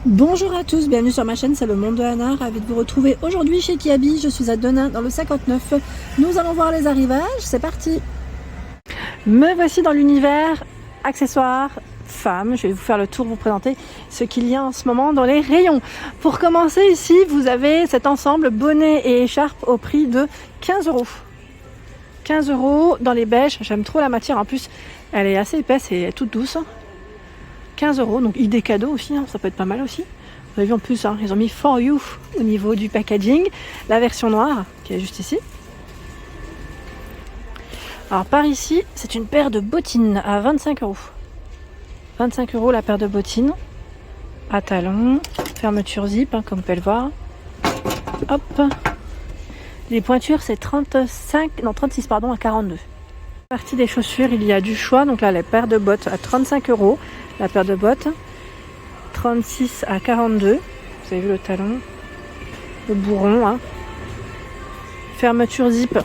Bonjour à tous, bienvenue sur ma chaîne, c'est le monde de Anna, ravi de vous retrouver aujourd'hui chez Kiabi. Je suis à Denain dans le 59. Nous allons voir les arrivages, c'est parti. Me voici dans l'univers accessoires femmes. Je vais vous faire le tour, vous présenter ce qu'il y a en ce moment dans les rayons. Pour commencer ici, vous avez cet ensemble bonnet et écharpe au prix de 15 €. 15 € dans les beiges, j'aime trop la matière, en plus elle est assez épaisse et toute douce. 15 €, donc idée cadeau aussi, hein, ça peut être pas mal aussi. Vous avez vu en plus, hein, ils ont mis For You au niveau du packaging. La version noire, qui est juste ici. Alors par ici, c'est une paire de bottines à 25 €. 25 € la paire de bottines. À talons, fermeture zip, hein, comme vous pouvez le voir. Hop. Les pointures, c'est 36 à 42. Partie des chaussures, il y a du choix. Donc là, les paires de bottes à 35 €. La paire de bottes, 36 à 42. Vous avez vu le talon, le bourron. Hein. Fermeture zip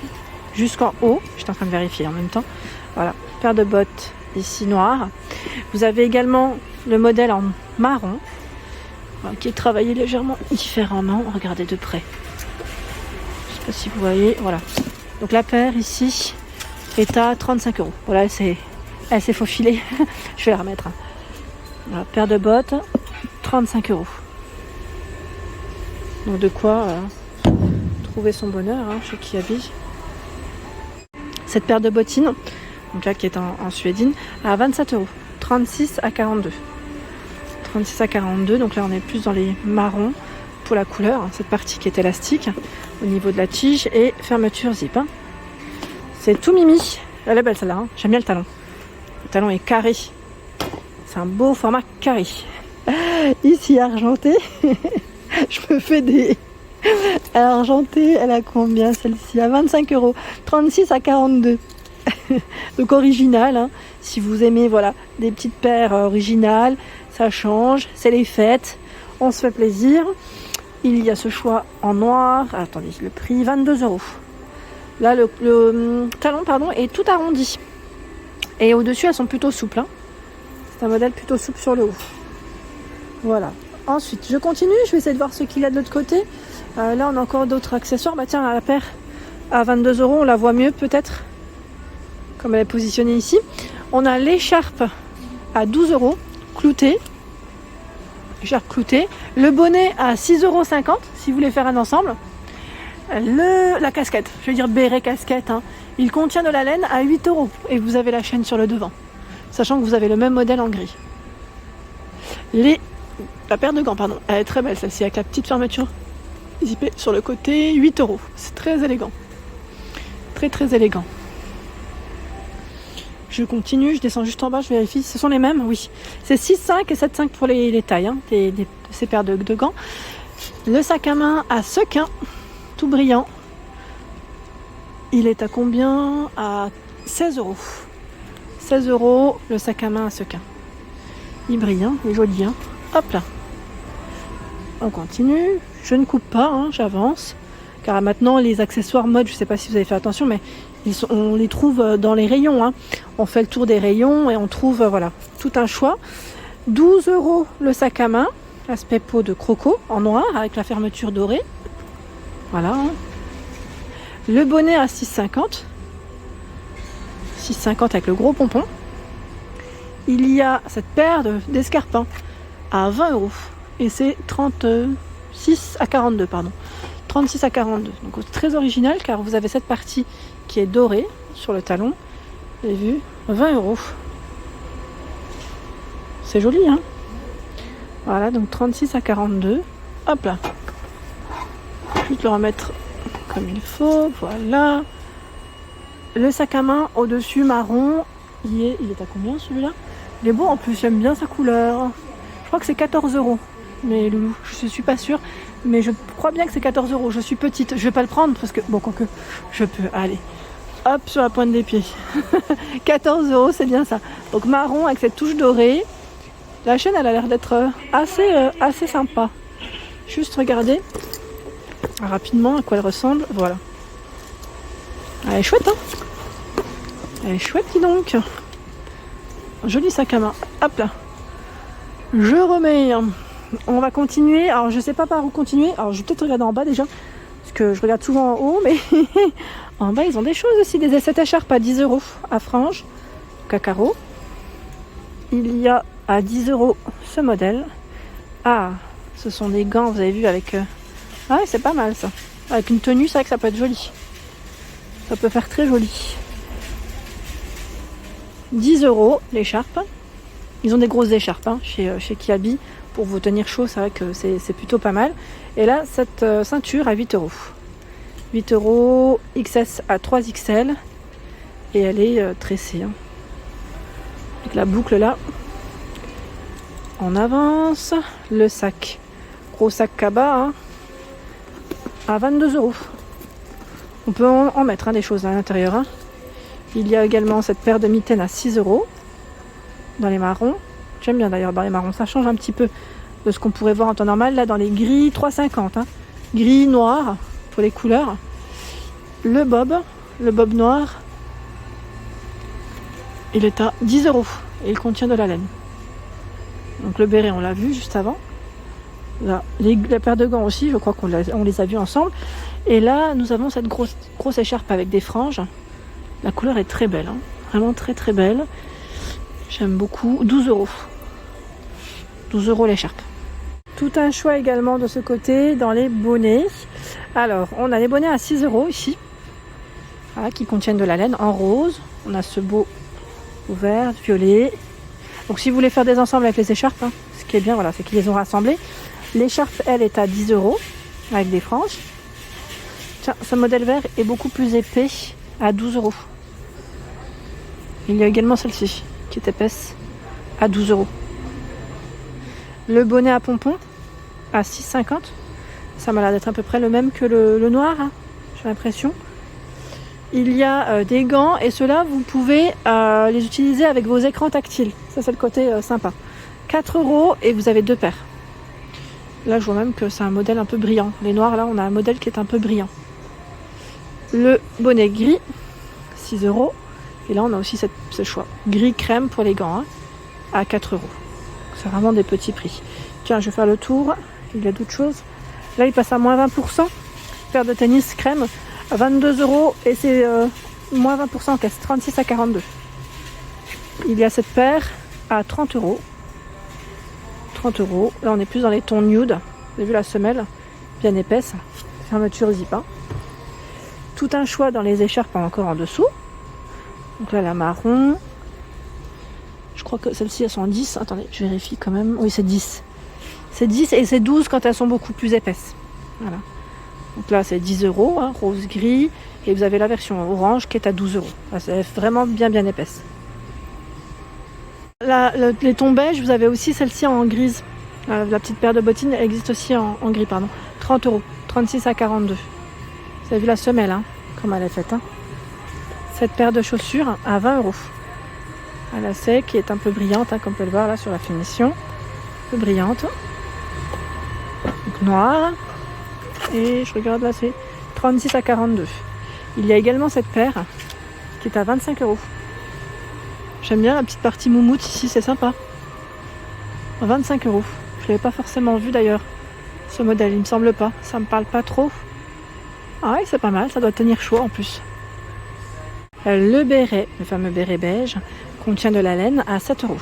jusqu'en haut. J'étais en train de vérifier en même temps. Voilà, paire de bottes ici noire. Vous avez également le modèle en marron, qui est travaillé légèrement différemment. Regardez de près. Je ne sais pas si vous voyez. Voilà. Donc la paire ici est à 35 €. Voilà, elle s'est faufilée. Je vais la remettre. Hein. Voilà, paire de bottes, 35 €. Donc de quoi trouver son bonheur hein, chez Kiabi. Cette paire de bottines, donc là qui est en suédine, à 27 €. 36 à 42. 36 à 42, donc là on est plus dans les marrons pour la couleur. Hein, cette partie qui est élastique au niveau de la tige et fermeture zip. Hein. C'est tout mimi. Elle est belle celle-là, hein. J'aime bien le talon. Le talon est carré. C'est un beau format carré. Ici, argenté. Je me fais des... Argentée, elle a combien celle-ci? À 25 €. 36 à 42. Donc original. Hein. Si vous aimez voilà, des petites paires originales, ça change. C'est les fêtes. On se fait plaisir. Il y a ce choix en noir. Attendez, le prix, 22 €. Là, le talon est tout arrondi. Et au-dessus, elles sont plutôt souples. Hein. C'est un modèle plutôt souple sur le haut. Voilà. Ensuite, je continue. Je vais essayer de voir ce qu'il y a de l'autre côté. Là, on a encore d'autres accessoires. Bah tiens, la paire à 22 €, on la voit mieux peut-être. Comme elle est positionnée ici. On a l'écharpe à 12 €, cloutée. Écharpe cloutée. Le bonnet à 6,50 € si vous voulez faire un ensemble. La casquette, je vais dire béret casquette. Hein. Il contient de la laine à 8 €. Et vous avez la chaîne sur le devant. Sachant que vous avez le même modèle en gris. La paire de gants, pardon, elle est très belle celle-ci, avec la petite fermeture zippée sur le côté, 8 €. C'est très élégant. Très très élégant. Je continue, je descends juste en bas, je vérifie. Ce sont les mêmes, oui. C'est 6,5 et 7,5 pour les tailles hein, de ces paires de gants. Le sac à main à sequin, tout brillant. Il est à combien? À 16 €. 16 € le sac à main à sequin. Il brille, hein, il est joli. Hein. Hop là. On continue. Je ne coupe pas, hein, j'avance. Car maintenant, les accessoires mode, je ne sais pas si vous avez fait attention, mais on les trouve dans les rayons. Hein. On fait le tour des rayons et on trouve voilà, tout un choix. 12 € le sac à main. Aspect peau de croco en noir avec la fermeture dorée. Voilà. Hein. Le bonnet à 6,50. 6,50 avec le gros pompon. Il y a cette paire d'escarpins à 20 € et c'est 36 à 42 pardon. 36 à 42. Donc très original car vous avez cette partie qui est dorée sur le talon. Vous avez vu, 20 €. C'est joli hein. Voilà, donc 36 à 42. Hop là. Je vais le remettre comme il faut. Voilà. Le sac à main au-dessus marron, il est à combien celui-là? Il est beau en plus, j'aime bien sa couleur. Je crois que c'est 14 €. Mais loulou, je suis pas sûre. Mais je crois bien que c'est 14 €. Je suis petite, je vais pas le prendre parce que, bon, quoique, je peux. Allez, hop, sur la pointe des pieds. 14 €, c'est bien ça. Donc marron avec cette touche dorée. La chaîne, elle a l'air d'être assez sympa. Juste regarder rapidement à quoi elle ressemble. Voilà. Elle est chouette, hein. Elle est chouette, dis donc. Joli sac à main. Hop là. Je remets On va continuer. Alors je sais pas par où continuer. Alors je vais peut-être regarder en bas déjà. Parce que je regarde souvent en haut. Mais en bas ils ont des choses aussi. Des cette écharpe à 10 € à franges. Cacaro. Il y a à 10 € ce modèle. Ah, ce sont des gants, vous avez vu, avec... Ah ouais, c'est pas mal ça. Avec une tenue, c'est vrai que ça peut être joli. Ça peut faire très joli. 10 € l'écharpe. Ils ont des grosses écharpes hein, chez Kiabi. Pour vous tenir chaud, c'est vrai que c'est plutôt pas mal. Et là, cette ceinture à 8 €. 8 € XS à 3XL. Et elle est tressée. Hein. Avec la boucle là. On avance. Le sac. Gros sac Kaba hein, à 22 €. On peut en mettre hein, des choses à l'intérieur. Hein. Il y a également cette paire de mitaines à 6 € dans les marrons. J'aime bien d'ailleurs dans les marrons. Ça change un petit peu de ce qu'on pourrait voir en temps normal. Là, dans les gris, 3,50. Hein. Gris, noir pour les couleurs. Le bob noir, il est à 10 € et il contient de la laine. Donc le béret, on l'a vu juste avant. Là, la paire de gants aussi, je crois qu'on les a vus ensemble. Et là, nous avons cette grosse écharpe avec des franges. La couleur est très belle, hein. Vraiment très très belle. J'aime beaucoup. 12 €. 12 € l'écharpe. Tout un choix également de ce côté dans les bonnets. Alors, on a les bonnets à 6 € ici. Voilà, qui contiennent de la laine en rose. On a ce beau vert, violet. Donc si vous voulez faire des ensembles avec les écharpes, hein, ce qui est bien, voilà, c'est qu'ils les ont rassemblés. L'écharpe, elle, est à 10 € avec des franges. Tiens, ce modèle vert est beaucoup plus épais à 12 €. Il y a également celle-ci qui est épaisse à 12 €. Le bonnet à pompons à 6,50 €. Ça m'a l'air d'être à peu près le même que le noir, hein, j'ai l'impression. Il y a des gants et ceux-là, vous pouvez les utiliser avec vos écrans tactiles. Ça, c'est le côté sympa. 4 € et vous avez 2 paires. Là, je vois même que c'est un modèle un peu brillant. Les noirs, là, on a un modèle qui est un peu brillant. Le bonnet gris, 6 €. Et là, on a aussi ce choix. Gris crème pour les gants, hein, à 4 €. C'est vraiment des petits prix. Tiens, je vais faire le tour. Il y a d'autres choses. Là, il passe à moins 20%. Paire de tennis crème à 22 € et c'est moins 20% en caisse. 36 à 42. Il y a cette paire à 30 €. 30 €. Là, on est plus dans les tons nude. Vous avez vu la semelle bien épaisse. Fermeture zip. Hein. Tout un choix dans les écharpes encore en dessous. Donc là, la marron. Je crois que celles-ci, elles sont en 10. Attendez, je vérifie quand même. Oui, c'est 10. C'est 10 et c'est 12 quand elles sont beaucoup plus épaisses. Voilà. Donc là, c'est 10 €, hein, rose gris. Et vous avez la version orange qui est à 12 €. Là, c'est vraiment bien épaisse. Les tons beige, vous avez aussi celle-ci en grise. La petite paire de bottines, elle existe aussi en gris, pardon. 30 €. 36 à 42. Vous avez vu la semelle, hein, comme elle est faite. Hein. Cette paire de chaussures à 20 €. À la sec, qui est un peu brillante, hein, comme on peut le voir là sur la finition. Un peu brillante. Donc noire. Et je regarde là, c'est 36 à 42. Il y a également cette paire qui est à 25 €. J'aime bien la petite partie moumoute ici, c'est sympa. 25 €. Je ne l'avais pas forcément vu d'ailleurs, ce modèle, il me semble pas. Ça me parle pas trop. Ah ouais, c'est pas mal, ça doit tenir chaud en plus. Le béret, le fameux béret beige, contient de la laine à 7 €.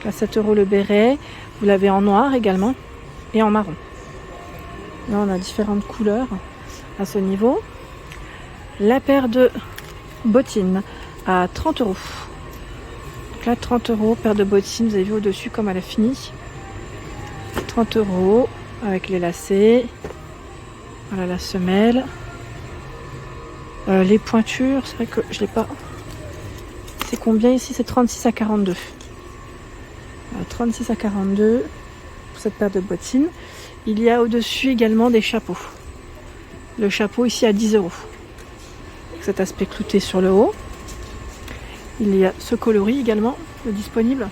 À 7 € le béret. Vous l'avez en noir également et en marron. Là, on a différentes couleurs à ce niveau. La paire de bottines à 30 €. Donc là, 30 €, paire de bottines. Vous avez vu au-dessus comme elle a fini. 30 € avec les lacets. Voilà la semelle. Les pointures, c'est vrai que je l'ai pas. C'est combien ici? C'est 36 à 42. 36 à 42 pour cette paire de bottines. Il y a au-dessus également des chapeaux. Le chapeau ici à 10 €. Avec cet aspect clouté sur le haut. Il y a ce coloris également de disponible.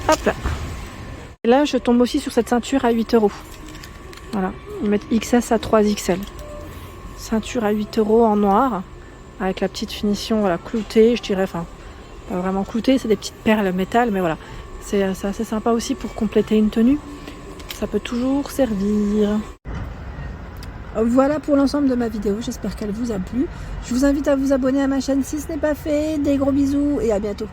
Hop là. Et là, je tombe aussi sur cette ceinture à 8 €. Voilà, ils mettent XS à 3XL. Ceinture à 8 € en noir, avec la petite finition, voilà, cloutée, je dirais, enfin, pas vraiment clouté, c'est des petites perles métal, mais voilà. C'est assez sympa aussi pour compléter une tenue. Ça peut toujours servir. Voilà pour l'ensemble de ma vidéo, j'espère qu'elle vous a plu. Je vous invite à vous abonner à ma chaîne si ce n'est pas fait. Des gros bisous et à bientôt.